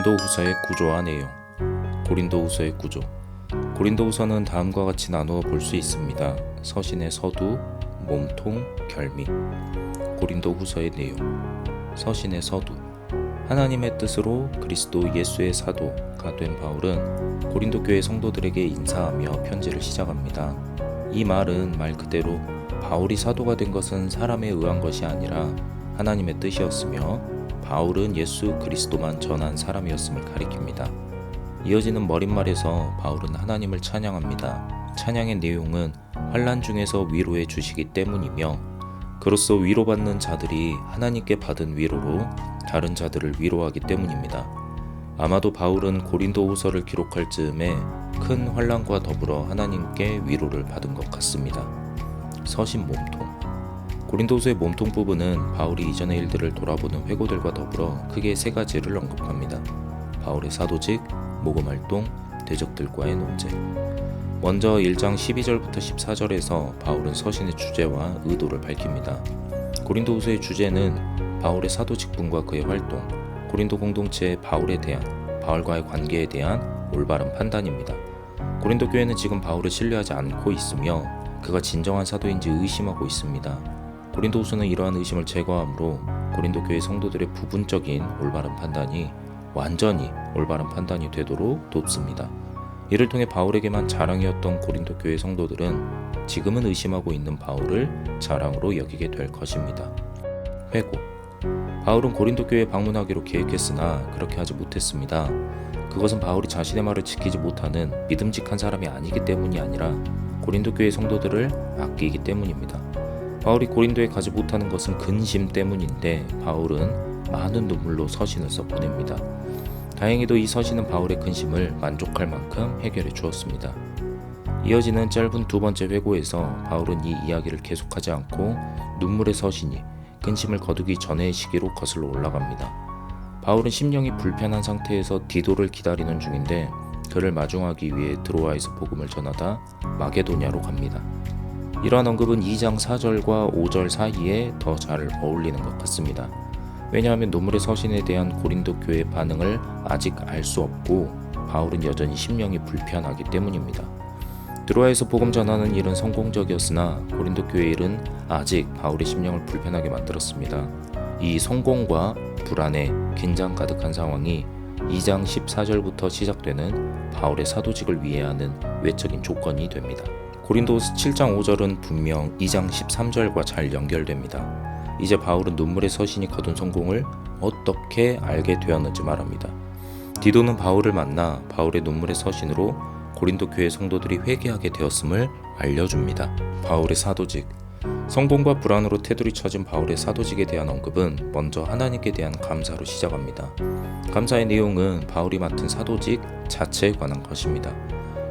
고린도후서의 구조와 내용. 고린도후서의 구조. 고린도후서는 다음과 같이 나누어 볼 수 있습니다. 서신의 서두, 몸통, 결미. 고린도후서의 내용. 서신의 서두. 하나님의 뜻으로 그리스도 예수의 사도가 된 바울은 고린도 교회 성도들에게 인사하며 편지를 시작합니다. 이 말은 말 그대로 바울이 사도가 된 것은 사람에 의한 것이 아니라 하나님의 뜻이었으며 바울은 예수 그리스도만 전한 사람이었음을 가리킵니다. 이어지는 머릿말에서 바울은 하나님을 찬양합니다. 찬양의 내용은 환난 중에서 위로해 주시기 때문이며 그로써 위로받는 자들이 하나님께 받은 위로로 다른 자들을 위로하기 때문입니다. 아마도 바울은 고린도후서를 기록할 즈음에 큰 환난과 더불어 하나님께 위로를 받은 것 같습니다. 서신 몸통. 고린도후서의 몸통 부분은 바울이 이전의 일들을 돌아보는 회고들과 더불어 크게 세 가지를 언급합니다. 바울의 사도직, 모금활동, 대적들과의 논쟁. 먼저 1장 12절부터 14절에서 바울은 서신의 주제와 의도를 밝힙니다. 고린도후서의 주제는 바울의 사도 직분과 그의 활동, 고린도 공동체의 바울에 대한, 바울과의 관계에 대한 올바른 판단입니다. 고린도 교회는 지금 바울을 신뢰하지 않고 있으며 그가 진정한 사도인지 의심하고 있습니다. 고린도후서는 이러한 의심을 제거하므로 고린도 교회 성도들의 부분적인 올바른 판단이 완전히 올바른 판단이 되도록 돕습니다. 이를 통해 바울에게만 자랑이었던 고린도 교회 성도들은 지금은 의심하고 있는 바울을 자랑으로 여기게 될 것입니다. 회고. 바울은 고린도 교회에 방문하기로 계획했으나 그렇게 하지 못했습니다. 그것은 바울이 자신의 말을 지키지 못하는 믿음직한 사람이 아니기 때문이 아니라 고린도 교회 성도들을 아끼기 때문입니다. 바울이 고린도에 가지 못하는 것은 근심 때문인데 바울은 많은 눈물로 서신을 써 보냅니다. 다행히도 이 서신은 바울의 근심을 만족할 만큼 해결해 주었습니다. 이어지는 짧은 두 번째 회고에서 바울은 이 이야기를 계속하지 않고 눈물의 서신이 근심을 거두기 전의 시기로 거슬러 올라갑니다. 바울은 심령이 불편한 상태에서 디도를 기다리는 중인데 그를 마중하기 위해 드로아에서 복음을 전하다 마게도냐로 갑니다. 이러한 언급은 2장 4절과 5절 사이에 더 잘 어울리는 것 같습니다. 왜냐하면 눈물의 서신에 대한 고린도 교회의 반응을 아직 알 수 없고 바울은 여전히 심령이 불편하기 때문입니다. 드로아에서 복음 전하는 일은 성공적이었으나 고린도 교회의 일은 아직 바울의 심령을 불편하게 만들었습니다. 이 성공과 불안에 긴장 가득한 상황이 2장 14절부터 시작되는 바울의 사도직을 위해 하는 외적인 조건이 됩니다. 고린도후서 7장 5절은 분명 2장 13절과 잘 연결됩니다. 이제 바울은 눈물의 서신이 거둔 성공을 어떻게 알게 되었는지 말합니다. 디도는 바울을 만나 바울의 눈물의 서신으로 고린도 교회 성도들이 회개하게 되었음을 알려줍니다. 바울의 사도직. 성공과 불안으로 테두리 쳐진 바울의 사도직에 대한 언급은 먼저 하나님께 대한 감사로 시작합니다. 감사의 내용은 바울이 맡은 사도직 자체에 관한 것입니다.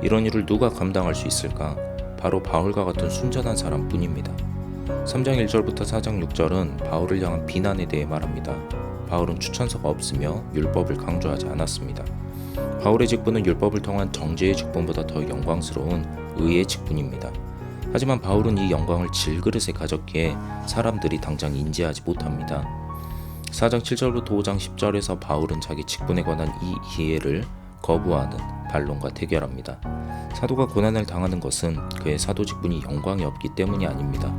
이런 일을 누가 감당할 수 있을까? 바로 바울과 같은 순전한 사람뿐입니다. 3장 1절부터 4장 6절은 바울을 향한 비난에 대해 말합니다. 바울은 추천서가 없으며 율법을 강조하지 않았습니다. 바울의 직분은 율법을 통한 정죄의 직분보다 더 영광스러운 의의 직분입니다. 하지만 바울은 이 영광을 질그릇에 가졌기에 사람들이 당장 인지하지 못합니다. 4장 7절부터 5장 10절에서 바울은 자기 직분에 관한 이 이해를 거부하는 반론과 대결합니다. 사도가 고난을 당하는 것은 그의 사도 직분이 영광이 없기 때문이 아닙니다.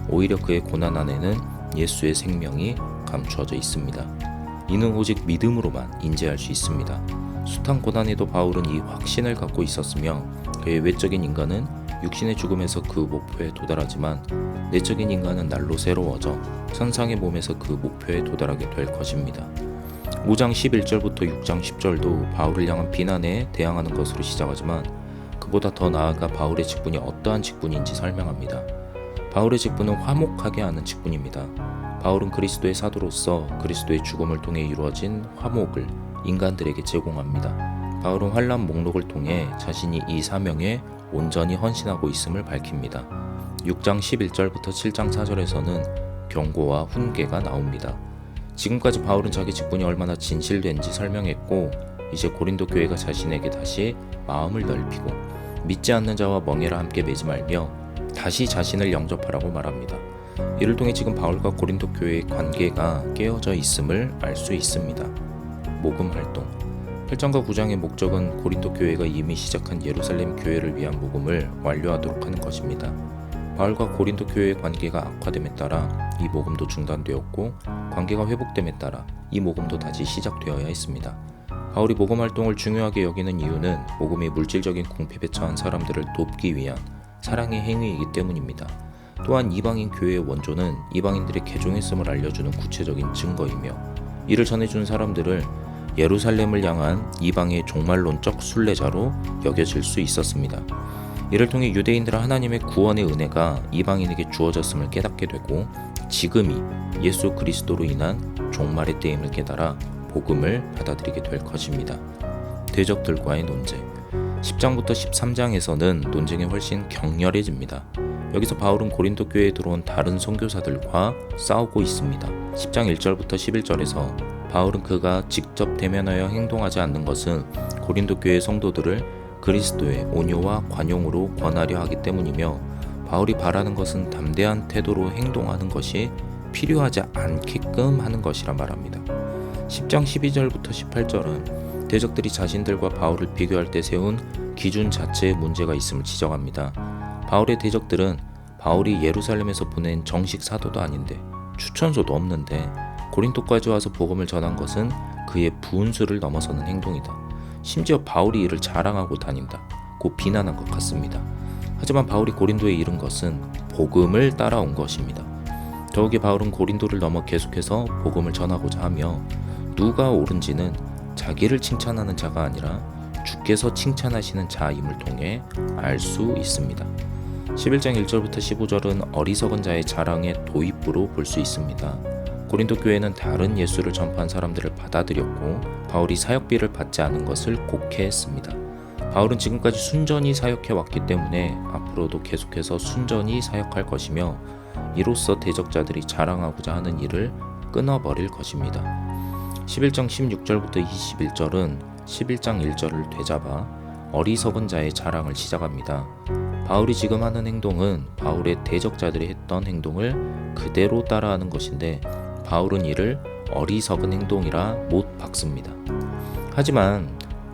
오히려 그의 고난 안에는 예수의 생명이 감추어져 있습니다. 이는 오직 믿음으로만 인지할 수 있습니다. 숱한 고난에도 바울은 이 확신을 갖고 있었으며 그의 외적인 인간은 육신의 죽음에서 그 목표에 도달하지만 내적인 인간은 날로 새로워져 선상의 몸에서 그 목표에 도달하게 될 것입니다. 5장 11절부터 6장 10절도 바울을 향한 비난에 대항하는 것으로 시작하지만 그보다 더 나아가 바울의 직분이 어떠한 직분인지 설명합니다. 바울의 직분은 화목하게 하는 직분입니다. 바울은 그리스도의 사도로서 그리스도의 죽음을 통해 이루어진 화목을 인간들에게 제공합니다. 바울은 환난 목록을 통해 자신이 이 사명에 온전히 헌신하고 있음을 밝힙니다. 6장 11절부터 7장 4절에서는 경고와 훈계가 나옵니다. 지금까지 바울은 자기 직분이 얼마나 진실된지 설명했고 이제 고린도 교회가 자신에게 다시 마음을 넓히고 믿지 않는 자와 멍에라 함께 매지 말며 다시 자신을 영접하라고 말합니다. 이를 통해 지금 바울과 고린도 교회의 관계가 깨어져 있음을 알 수 있습니다. 모금 활동. 8장과 9장의 목적은 고린도 교회가 이미 시작한 예루살렘 교회를 위한 복음을 완료하도록 하는 것입니다. 바울과 고린도 교회의 관계가 악화됨에 따라 이 복음도 중단되었고, 관계가 회복됨에 따라 이 복음도 다시 시작되어야 했습니다. 바울이 복음 활동을 중요하게 여기는 이유는 복음이 물질적인 궁핍에 처한 사람들을 돕기 위한 사랑의 행위이기 때문입니다. 또한 이방인 교회의 원조는 이방인들의 개종했음을 알려주는 구체적인 증거이며, 이를 전해준 사람들을 예루살렘을 향한 이방의 종말론적 순례자로 여겨질 수 있었습니다. 이를 통해 유대인들은 하나님의 구원의 은혜가 이방인에게 주어졌음을 깨닫게 되고, 지금이 예수 그리스도로 인한 종말의 때임을 깨달아 복음을 받아들이게 될 것입니다. 대적들과의 논쟁. 10장부터 13장에서는 논쟁이 훨씬 격렬해집니다. 여기서 바울은 고린도 교회에 들어온 다른 선교사들과 싸우고 있습니다. 10장 1절부터 11절에서 바울은 그가 직접 대면하여 행동하지 않는 것은 고린도 교회 성도들을 그리스도의 온유와 관용으로 권하려 하기 때문이며, 바울이 바라는 것은 담대한 태도로 행동하는 것이 필요하지 않게끔 하는 것이라 말합니다. 10장 12절부터 18절은 대적들이 자신들과 바울을 비교할 때 세운 기준 자체에 문제가 있음을 지적합니다. 바울의 대적들은 바울이 예루살렘에서 보낸 정식 사도도 아닌데, 추천서도 없는데 고린도까지 와서 복음을 전한 것은 그의 분수를 넘어서는 행동이다. 심지어 바울이 이를 자랑하고 다닌다 고 비난한 것 같습니다. 하지만 바울이 고린도에 이른 것은 복음을 따라온 것입니다. 더욱이 바울은 고린도를 넘어 계속해서 복음을 전하고자 하며, 누가 옳은지는 자기를 칭찬하는 자가 아니라 주께서 칭찬하시는 자임을 통해 알 수 있습니다. 11장 1절부터 15절은 어리석은 자의 자랑의 도입부로 볼 수 있습니다. 고린도 교회는 다른 예수를 전파한 사람들을 받아들였고, 바울이 사역비를 받지 않은 것을 곡해했습니다. 바울은 지금까지 순전히 사역해 왔기 때문에 앞으로도 계속해서 순전히 사역할 것이며, 이로써 대적자들이 자랑하고자 하는 일을 끊어버릴 것입니다. 11장 16절부터 21절은 11장 1절을 되잡아 어리석은 자의 자랑을 시작합니다. 바울이 지금 하는 행동은 바울의 대적자들이 했던 행동을 그대로 따라하는 것인데, 바울은 이를 어리석은 행동이라 못 박습니다. 하지만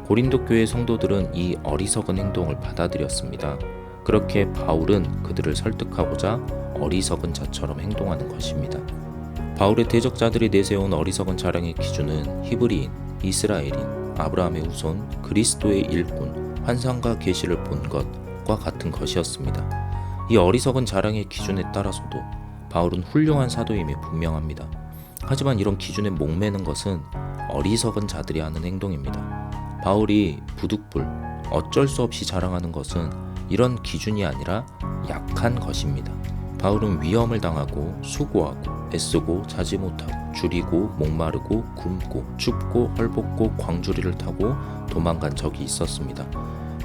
고린도 교회 성도들은 이 어리석은 행동을 받아들였습니다. 그렇게 바울은 그들을 설득하고자 어리석은 자처럼 행동하는 것입니다. 바울의 대적자들이 내세운 어리석은 자랑의 기준은 히브리인, 이스라엘인, 아브라함의 후손, 그리스도의 일꾼, 환상과 계시를 본 것과 같은 것이었습니다. 이 어리석은 자랑의 기준에 따라서도 바울은 훌륭한 사도임이 분명합니다. 하지만 이런 기준에 목매는 것은 어리석은 자들이 하는 행동입니다. 바울이 부득불 어쩔 수 없이 자랑하는 것은 이런 기준이 아니라 약한 것입니다. 바울은 위험을 당하고 수고하고 애쓰고 자지 못하고 줄이고 목마르고 굶고 춥고 헐벗고 광주리를 타고 도망간 적이 있었습니다.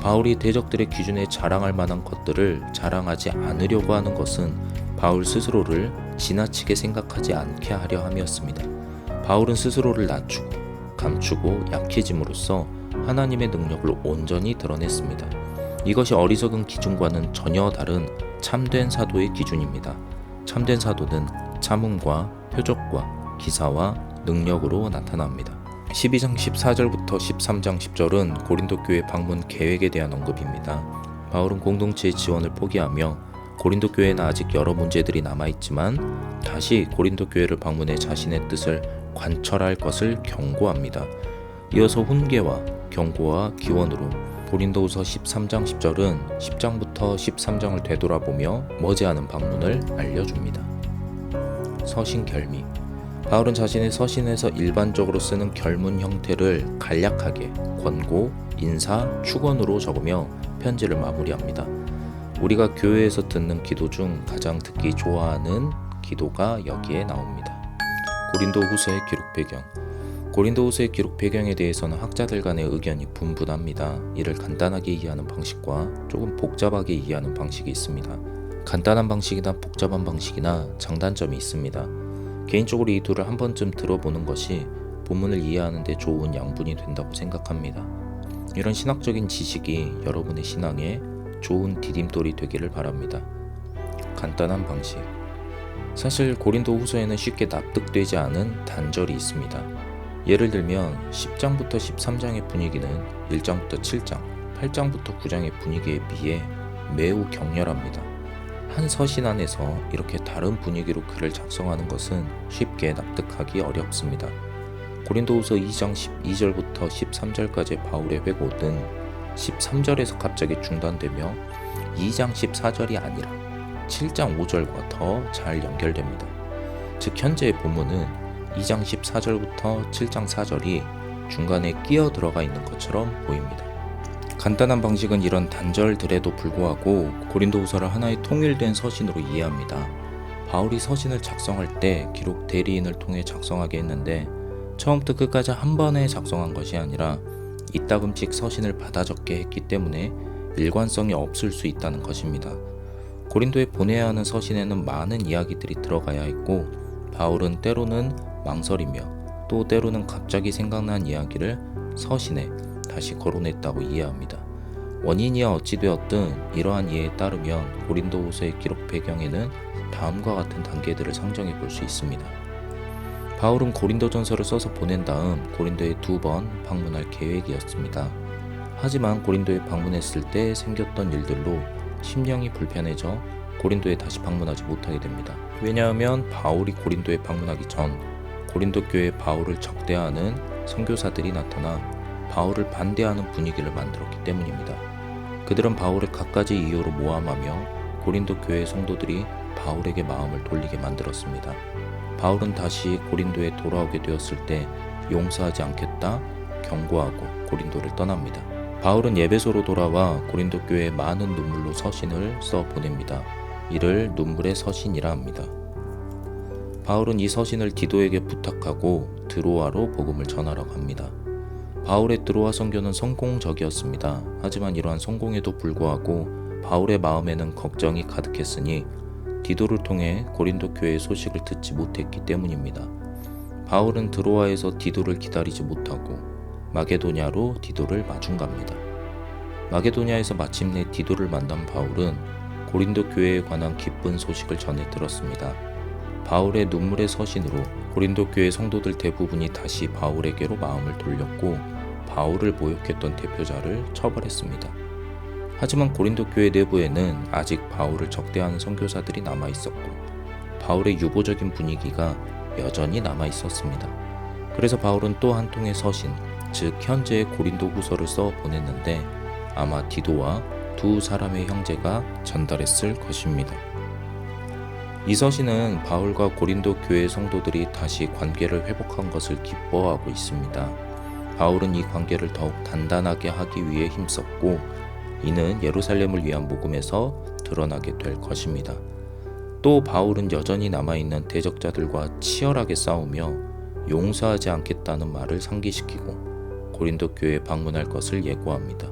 바울이 대적들의 기준에 자랑할 만한 것들을 자랑하지 않으려고 하는 것은 바울 스스로를 지나치게 생각하지 않게 하려 함이었습니다. 바울은 스스로를 낮추고 감추고 약해짐으로써 하나님의 능력을 온전히 드러냈습니다. 이것이 어리석은 기준과는 전혀 다른 참된 사도의 기준입니다. 참된 사도는 참음과 표적과 기사와 능력으로 나타납니다. 12장 14절부터 13장 10절은 고린도 교회 방문 계획에 대한 언급입니다. 바울은 공동체의 지원을 포기하며 고린도 교회는 아직 여러 문제들이 남아있지만 다시 고린도 교회를 방문해 자신의 뜻을 관철할 것을 경고합니다. 이어서 훈계와 경고와 기원으로 고린도후서 13장 10절은 10장부터 13장을 되돌아보며 머지않은 방문을 알려줍니다. 서신 결미. 바울은 자신의 서신에서 일반적으로 쓰는 결문 형태를 간략하게 권고, 인사, 축원으로 적으며 편지를 마무리합니다. 우리가 교회에서 듣는 기도 중 가장 듣기 좋아하는 기도가 여기에 나옵니다. 고린도후서의 기록 배경. 고린도후서의 기록 배경에 대해서는 학자들 간의 의견이 분분합니다. 이를 간단하게 이해하는 방식과 조금 복잡하게 이해하는 방식이 있습니다. 간단한 방식이나 복잡한 방식이나 장단점이 있습니다. 개인적으로 이 둘을 한 번쯤 들어보는 것이 본문을 이해하는 데 좋은 양분이 된다고 생각합니다. 이런 신학적인 지식이 여러분의 신앙에 좋은 디딤돌이 되기를 바랍니다. 간단한 방식. 사실 고린도 후서에는 쉽게 납득되지 않은 단절이 있습니다. 예를 들면 10장부터 13장의 분위기는 1장부터 7장, 8장부터 9장의 분위기에 비해 매우 격렬합니다. 한 서신 안에서 이렇게 다른 분위기로 글을 작성하는 것은 쉽게 납득하기 어렵습니다. 고린도후서 2장 12절부터 13절까지의 바울의 회고는 13절에서 갑자기 중단되며 2장 14절이 아니라 7장 5절과 더 잘 연결됩니다. 즉 현재의 본문은 2장 14절부터 7장 4절이 중간에 끼어 들어가 있는 것처럼 보입니다. 간단한 방식은 이런 단절들에도 불구하고 고린도후서를 하나의 통일된 서신으로 이해합니다. 바울이 서신을 작성할 때 기록 대리인을 통해 작성하게 했는데 처음부터 끝까지 한 번에 작성한 것이 아니라 이따금씩 서신을 받아 적게 했기 때문에 일관성이 없을 수 있다는 것입니다. 고린도에 보내야 하는 서신에는 많은 이야기들이 들어가야 했고 바울은 때로는 망설이며 또 때로는 갑자기 생각난 이야기를 서신에 다시 거론했다고 이해합니다. 원인이야 어찌되었든 이러한 이해에 따르면 고린도후서의 기록 배경에는 다음과 같은 단계들을 상정해 볼 수 있습니다. 바울은 고린도전서를 써서 보낸 다음 고린도에 2번 방문할 계획이었습니다. 하지만 고린도에 방문했을 때 생겼던 일들로 심령이 불편해져 고린도에 다시 방문하지 못하게 됩니다. 왜냐하면 바울이 고린도에 방문하기 전 고린도 교회에 바울을 적대하는 선교사들이 나타나 바울을 반대하는 분위기를 만들었기 때문입니다. 그들은 바울을 갖가지 이유로 모함하며 고린도 교회 성도들이 바울에게 마음을 돌리게 만들었습니다. 바울은 다시 고린도에 돌아오게 되었을 때 용서하지 않겠다 경고하고 고린도를 떠납니다. 바울은 에베소로 돌아와 고린도 교회에 많은 눈물로 서신을 써 보냅니다. 이를 눈물의 서신이라 합니다. 바울은 이 서신을 디도에게 부탁하고 드로아로 복음을 전하러 갑니다. 바울의 드로아 선교는 성공적이었습니다. 하지만 이러한 성공에도 불구하고 바울의 마음에는 걱정이 가득했으니 디도를 통해 고린도 교회의 소식을 듣지 못했기 때문입니다. 바울은 드로아에서 디도를 기다리지 못하고 마게도냐로 디도를 마중 갑니다. 마게도냐에서 마침내 디도를 만난 바울은 고린도 교회에 관한 기쁜 소식을 전해 들었습니다. 바울의 눈물의 서신으로 고린도 교회 성도들 대부분이 다시 바울에게로 마음을 돌렸고 바울을 모욕했던 대표자를 처벌했습니다. 하지만 고린도 교회 내부에는 아직 바울을 적대하는 선교사들이 남아 있었고 바울의 유보적인 분위기가 여전히 남아 있었습니다. 그래서 바울은 또 한 통의 서신, 즉 현재의 고린도후서를 써 보냈는데 아마 디도와 두 사람의 형제가 전달했을 것입니다. 이 서신은 바울과 고린도 교회 성도들이 다시 관계를 회복한 것을 기뻐하고 있습니다. 바울은 이 관계를 더욱 단단하게 하기 위해 힘썼고 이는 예루살렘을 위한 복음에서 드러나게 될 것입니다. 또 바울은 여전히 남아있는 대적자들과 치열하게 싸우며 용서하지 않겠다는 말을 상기시키고 고린도 교회에 방문할 것을 예고합니다.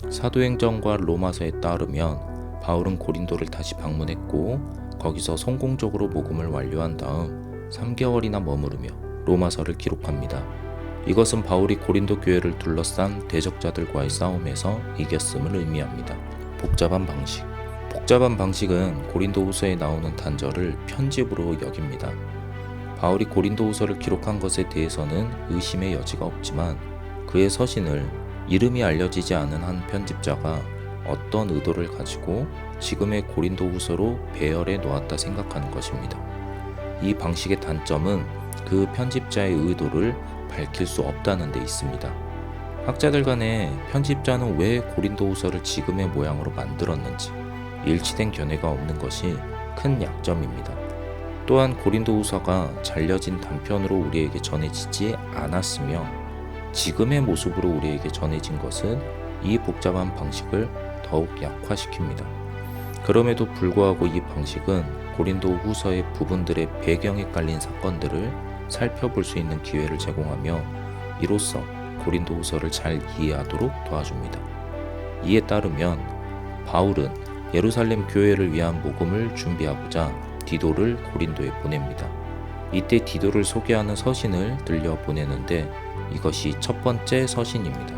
사도행전과 로마서에 따르면 바울은 고린도를 다시 방문했고 거기서 성공적으로 복음을 완료한 다음 3개월이나 머무르며 로마서를 기록합니다. 이것은 바울이 고린도 교회를 둘러싼 대적자들과의 싸움에서 이겼음을 의미합니다. 복잡한 방식은 고린도후서에 나오는 단절을 편집으로 여깁니다. 바울이 고린도후서를 기록한 것에 대해서는 의심의 여지가 없지만 그의 서신을 이름이 알려지지 않은 한 편집자가 어떤 의도를 가지고 지금의 고린도후서로 배열해 놓았다 생각하는 것입니다. 이 방식의 단점은 그 편집자의 의도를 밝힐 수 없다는 데 있습니다. 학자들 간에 편집자는 왜 고린도후서를 지금의 모양으로 만들었는지 일치된 견해가 없는 것이 큰 약점입니다. 또한 고린도후서가 잘려진 단편으로 우리에게 전해지지 않았으며 지금의 모습으로 우리에게 전해진 것은 이 복잡한 방식을 더욱 약화시킵니다. 그럼에도 불구하고 이 방식은 고린도후서의 부분들의 배경에 깔린 사건들을 살펴볼 수 있는 기회를 제공하며 이로써 고린도후서를 잘 이해하도록 도와줍니다. 이에 따르면 바울은 예루살렘 교회를 위한 복음을 준비하고자 디도를 고린도에 보냅니다. 이때 디도를 소개하는 서신을 들려 보내는데 이것이 첫 번째 서신입니다.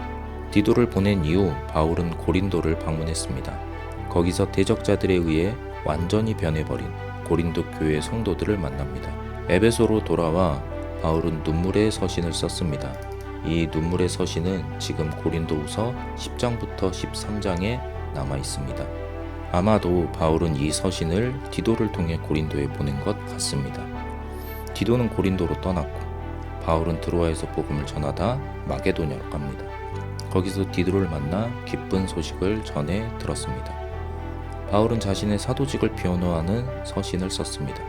디도를 보낸 이후 바울은 고린도를 방문했습니다. 거기서 대적자들에 의해 완전히 변해버린 고린도 교회 성도들을 만납니다. 에베소로 돌아와 바울은 눈물의 서신을 썼습니다. 이 눈물의 서신은 지금 고린도후서 10장부터 13장에 남아 있습니다. 아마도 바울은 이 서신을 디도를 통해 고린도에 보낸 것 같습니다. 디도는 고린도로 떠났고 바울은 드로아에서 복음을 전하다 마게도냐로 갑니다. 거기서 디도를 만나 기쁜 소식을 전해 들었습니다. 바울은 자신의 사도직을 변호하는 서신을 썼습니다.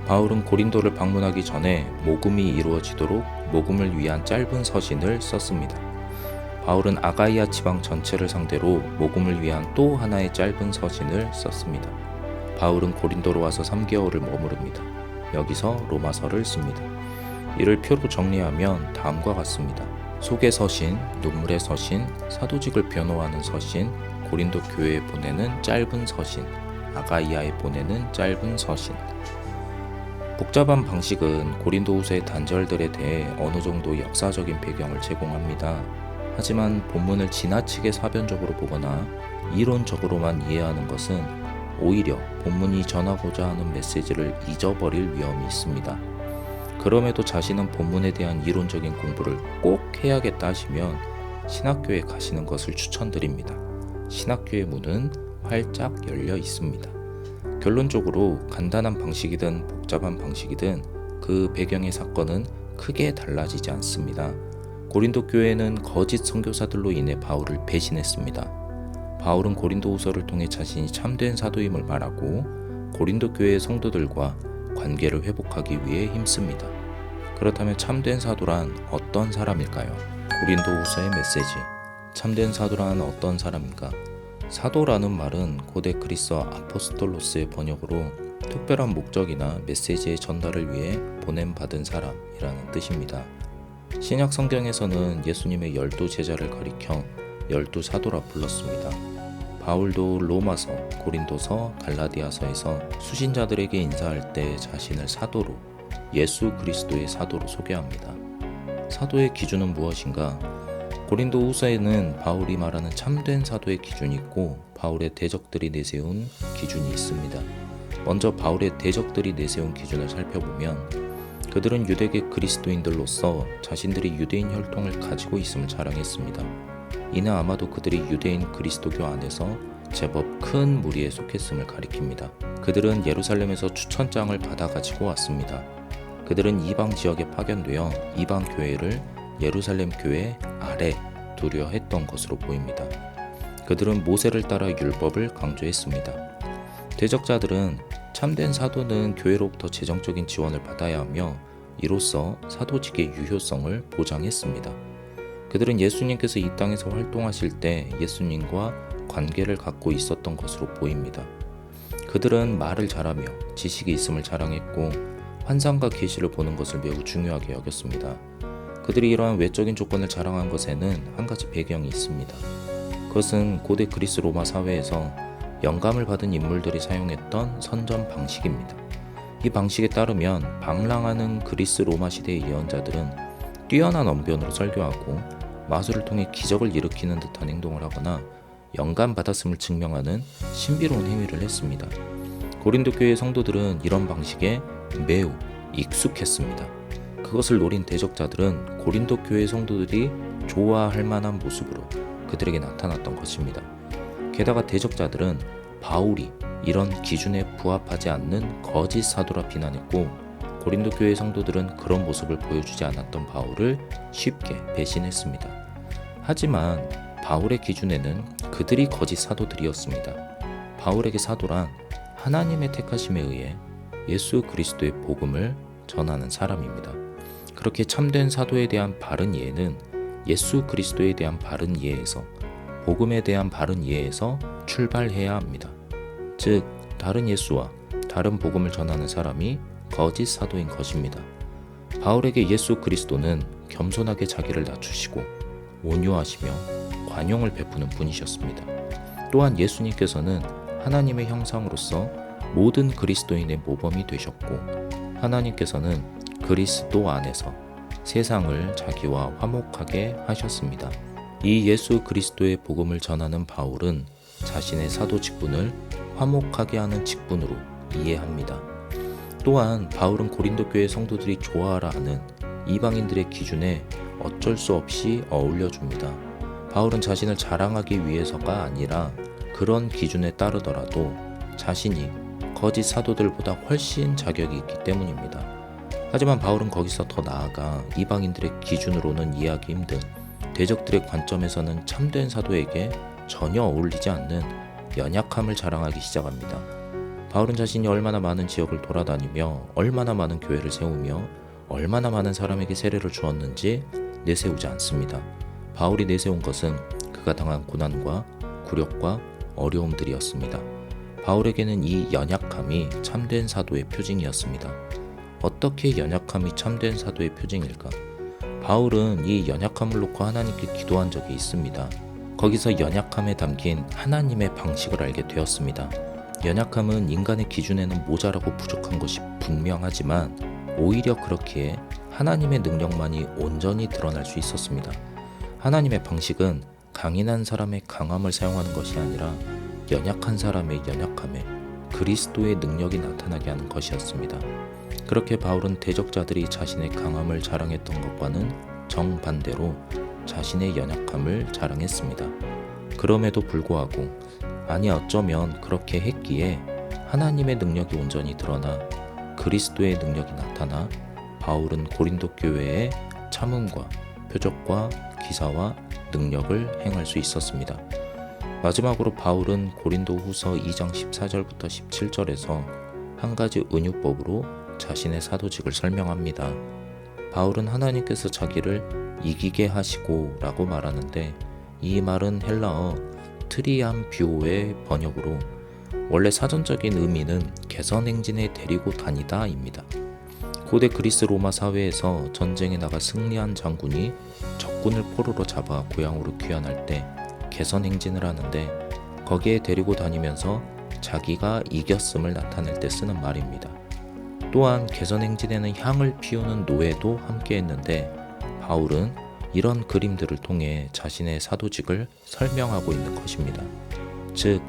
바울은 고린도를 방문하기 전에 모금이 이루어지도록 모금을 위한 짧은 서신을 썼습니다. 바울은 아가이아 지방 전체를 상대로 모금을 위한 또 하나의 짧은 서신을 썼습니다. 바울은 고린도로 와서 3개월을 머무릅니다. 여기서 로마서를 씁니다. 이를 표로 정리하면 다음과 같습니다. 소개 서신, 눈물의 서신, 사도직을 변호하는 서신, 고린도 교회에 보내는 짧은 서신, 아가이아에 보내는 짧은 서신. 복잡한 방식은 고린도후서의 단절들에 대해 어느 정도 역사적인 배경을 제공합니다. 하지만 본문을 지나치게 사변적으로 보거나 이론적으로만 이해하는 것은 오히려 본문이 전하고자 하는 메시지를 잊어버릴 위험이 있습니다. 그럼에도 자신은 본문에 대한 이론적인 공부를 꼭 해야겠다 하시면 신학교에 가시는 것을 추천드립니다. 신학교의 문은 활짝 열려 있습니다. 결론적으로 간단한 방식이든 복잡한 방식이든 그 배경의 사건은 크게 달라지지 않습니다. 고린도 교회는 거짓 선교사들로 인해 바울을 배신했습니다. 바울은 고린도후서를 통해 자신이 참된 사도임을 말하고 고린도 교회의 성도들과 관계를 회복하기 위해 힘씁니다. 그렇다면 참된 사도란 어떤 사람일까요? 고린도후서의 메시지. 참된 사도란 어떤 사람인가? 사도라는 말은 고대 그리스어 아포스톨로스의 번역으로 특별한 목적이나 메시지의 전달을 위해 보냄받은 사람이라는 뜻입니다. 신약 성경에서는 예수님의 12제자를 가리켜 12사도라 불렀습니다. 바울도 로마서, 고린도서, 갈라디아서에서 수신자들에게 인사할 때 자신을 사도로, 예수 그리스도의 사도로 소개합니다. 사도의 기준은 무엇인가? 고린도후서에는 바울이 말하는 참된 사도의 기준이 있고 바울의 대적들이 내세운 기준이 있습니다. 먼저 바울의 대적들이 내세운 기준을 살펴보면 그들은 유대계 그리스도인들로서 자신들이 유대인 혈통을 가지고 있음을 자랑했습니다. 이는 아마도 그들이 유대인 그리스도교 안에서 제법 큰 무리에 속했음을 가리킵니다. 그들은 예루살렘에서 추천장을 받아 가지고 왔습니다. 그들은 이방 지역에 파견되어 이방 교회를 예루살렘 교회 아래 두려 했던 것으로 보입니다. 그들은 모세를 따라 율법을 강조했습니다. 대적자들은 참된 사도는 교회로부터 재정적인 지원을 받아야 하며 이로써 사도직의 유효성을 보장했습니다. 그들은 예수님께서 이 땅에서 활동하실 때 예수님과 관계를 갖고 있었던 것으로 보입니다. 그들은 말을 잘하며 지식이 있음을 자랑했고 환상과 계시를 보는 것을 매우 중요하게 여겼습니다. 그들이 이러한 외적인 조건을 자랑한 것에는 한 가지 배경이 있습니다. 그것은 고대 그리스 로마 사회에서 영감을 받은 인물들이 사용했던 선전 방식입니다. 이 방식에 따르면 방랑하는 그리스 로마 시대의 예언자들은 뛰어난 언변으로 설교하고 마술을 통해 기적을 일으키는 듯한 행동을 하거나 영감 받았음을 증명하는 신비로운 행위를 했습니다. 고린도 교회의 성도들은 이런 방식에 매우 익숙했습니다. 그것을 노린 대적자들은 고린도 교회 성도들이 좋아할 만한 모습으로 그들에게 나타났던 것입니다. 게다가 대적자들은 바울이 이런 기준에 부합하지 않는 거짓 사도라 비난했고 고린도 교회 성도들은 그런 모습을 보여주지 않았던 바울을 쉽게 배신했습니다. 하지만 바울의 기준에는 그들이 거짓 사도들이었습니다. 바울에게 사도란 하나님의 택하심에 의해 예수 그리스도의 복음을 전하는 사람입니다. 그렇게 참된 사도에 대한 바른 이해는 예수 그리스도에 대한 바른 이해에서 복음에 대한 바른 이해에서 출발해야 합니다. 즉 다른 예수와 다른 복음을 전하는 사람이 거짓 사도인 것입니다. 바울에게 예수 그리스도는 겸손하게 자기를 낮추시고 온유하시며 관용을 베푸는 분이셨습니다. 또한 예수님께서는 하나님의 형상으로서 모든 그리스도인의 모범이 되셨고 하나님께서는 그리스도 안에서 세상을 자기와 화목하게 하셨습니다. 이 예수 그리스도의 복음을 전하는 바울은 자신의 사도 직분을 화목하게 하는 직분으로 이해합니다. 또한 바울은 고린도 교회 성도들이 좋아하라 하는 이방인들의 기준에 어쩔 수 없이 어울려줍니다. 바울은 자신을 자랑하기 위해서가 아니라 그런 기준에 따르더라도 자신이 거짓 사도들보다 훨씬 자격이 있기 때문입니다. 하지만 바울은 거기서 더 나아가 이방인들의 기준으로는 이해하기 힘든 대적들의 관점에서는 참된 사도에게 전혀 어울리지 않는 연약함을 자랑하기 시작합니다. 바울은 자신이 얼마나 많은 지역을 돌아다니며 얼마나 많은 교회를 세우며 얼마나 많은 사람에게 세례를 주었는지 내세우지 않습니다. 바울이 내세운 것은 그가 당한 고난과 굴욕과 어려움들이었습니다. 바울에게는 이 연약함이 참된 사도의 표징이었습니다. 어떻게 연약함이 참된 사도의 표징일까? 바울은 이 연약함을 놓고 하나님께 기도한 적이 있습니다. 거기서 연약함에 담긴 하나님의 방식을 알게 되었습니다. 연약함은 인간의 기준에는 모자라고 부족한 것이 분명하지만 오히려 그렇기에 하나님의 능력만이 온전히 드러날 수 있었습니다. 하나님의 방식은 강인한 사람의 강함을 사용하는 것이 아니라 연약한 사람의 연약함에 그리스도의 능력이 나타나게 하는 것이었습니다. 그렇게 바울은 대적자들이 자신의 강함을 자랑했던 것과는 정반대로 자신의 연약함을 자랑했습니다. 그럼에도 불구하고 어쩌면 그렇게 했기에 하나님의 능력이 온전히 드러나 그리스도의 능력이 나타나 바울은 고린도 교회에 참음과 표적과 기사와 능력을 행할 수 있었습니다. 마지막으로 바울은 고린도 후서 2장 14절부터 17절에서 한 가지 은유법으로 자신의 사도직을 설명합니다. 바울은 하나님께서 자기를 이기게 하시고 라고 말하는데 이 말은 헬라어 트리암뷰오의 번역으로 원래 사전적인 의미는 개선행진에 데리고 다니다 입니다. 고대 그리스 로마 사회에서 전쟁에 나가 승리한 장군이 적군을 포로로 잡아 고향으로 귀환할 때 개선행진을 하는데 거기에 데리고 다니면서 자기가 이겼음을 나타낼 때 쓰는 말입니다. 또한 개선행진에는 향을 피우는 노예도 함께 했는데 바울은 이런 그림들을 통해 자신의 사도직을 설명하고 있는 것입니다. 즉,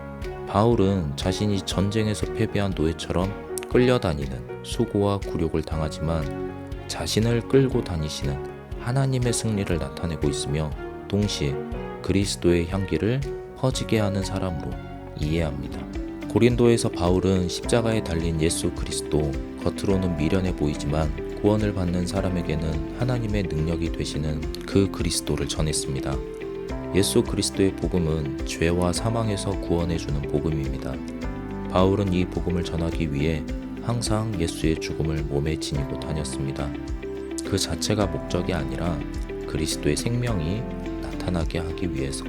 바울은 자신이 전쟁에서 패배한 노예처럼 끌려다니는 수고와 굴욕을 당하지만 자신을 끌고 다니시는 하나님의 승리를 나타내고 있으며 동시에 그리스도의 향기를 퍼지게 하는 사람으로 이해합니다. 고린도에서 바울은 십자가에 달린 예수 그리스도, 겉으로는 미련해 보이지만 구원을 받는 사람에게는 하나님의 능력이 되시는 그 그리스도를 전했습니다. 예수 그리스도의 복음은 죄와 사망에서 구원해주는 복음입니다. 바울은 이 복음을 전하기 위해 항상 예수의 죽음을 몸에 지니고 다녔습니다. 그 자체가 목적이 아니라 그리스도의 생명이 나타나게 하기 위해서.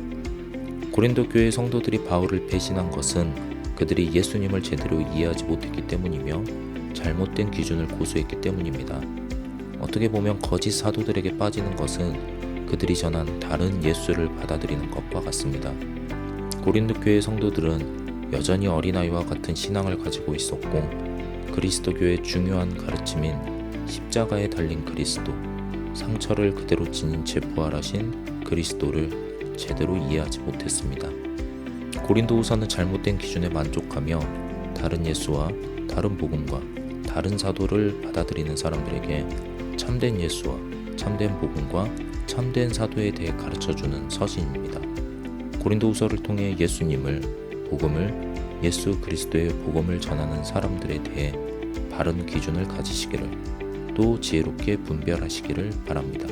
고린도 교회 성도들이 바울을 배신한 것은 그들이 예수님을 제대로 이해하지 못했기 때문이며 잘못된 기준을 고수했기 때문입니다. 어떻게 보면 거짓 사도들에게 빠지는 것은 그들이 전한 다른 예수를 받아들이는 것과 같습니다. 고린도 교회 성도들은 여전히 어린아이와 같은 신앙을 가지고 있었고 그리스도교의 중요한 가르침인 십자가에 달린 그리스도, 상처를 그대로 지닌 채 부활하신 그리스도를 제대로 이해하지 못했습니다. 고린도후서는 잘못된 기준에 만족하며 다른 예수와 다른 복음과 다른 사도를 받아들이는 사람들에게 참된 예수와 참된 복음과 참된 사도에 대해 가르쳐주는 서신입니다. 고린도후서를 통해 예수님을, 복음을, 예수 그리스도의 복음을 전하는 사람들에 대해 바른 기준을 가지시기를 또 지혜롭게 분별하시기를 바랍니다.